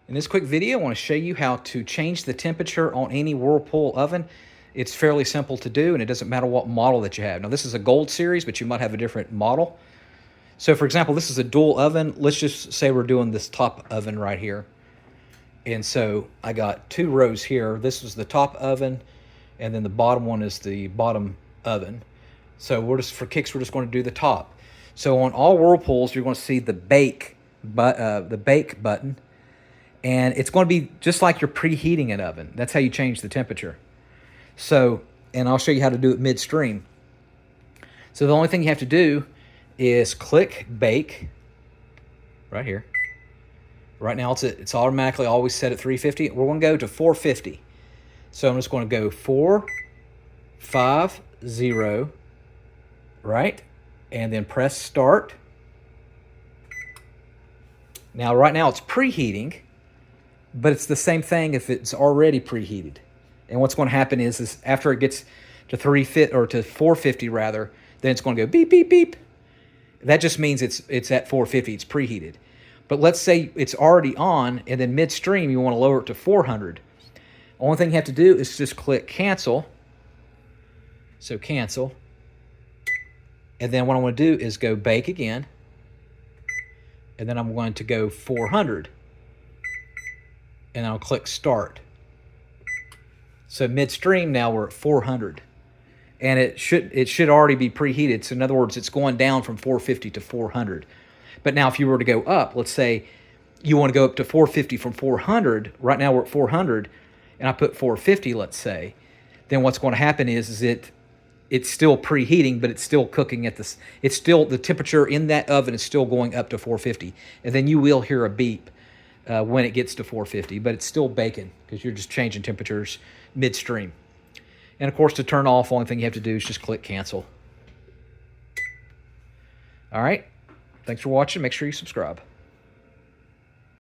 In this quick video, I want to show you how to change the temperature on any Whirlpool oven. It's fairly simple to do, and it doesn't matter what model that you have. Now, this is a Gold series, but you might have a different model. So, for example, this is a dual oven. Let's just say we're doing this top oven right here. And so I got two rows here. This is the top oven, and then the bottom one is the bottom oven. So we're just, for kicks, we're just going to do the top. So on all Whirlpools, you're going to see the bake button. And it's going to be just like you're preheating an oven. That's how you change the temperature. So, and I'll show you how to do it midstream. So the only thing you have to do is click bake right here. Right now it's automatically always set at 350. We're going to go to 450. So I'm just going to go 450, right? And then press start. Now right now it's preheating, but it's the same thing if it's already preheated. And what's going to happen is after it gets to 450 rather, then it's going to go beep, beep, beep. That just means it's at 450, it's preheated. But let's say it's already on, and then midstream you want to lower it to 400. Only thing you have to do is just click cancel. So cancel. And then what I want to do is go bake again. And then I'm going to go 400. And I'll click start. So midstream now we're at 400. And it should already be preheated. So in other words, it's going down from 450 to 400. But now if you were to go up, let's say you want to go up to 450 from 400. Right now we're at 400, and I put 450, let's say. Then what's going to happen is it's still preheating, but it's still cooking at this. It's still, the temperature in that oven is still going up to 450. And then you will hear a beep when it gets to 450, but it's still baking because you're just changing temperatures midstream. And of course, to turn off, only thing you have to do is just click cancel. All right. Thanks for watching. Make sure you subscribe.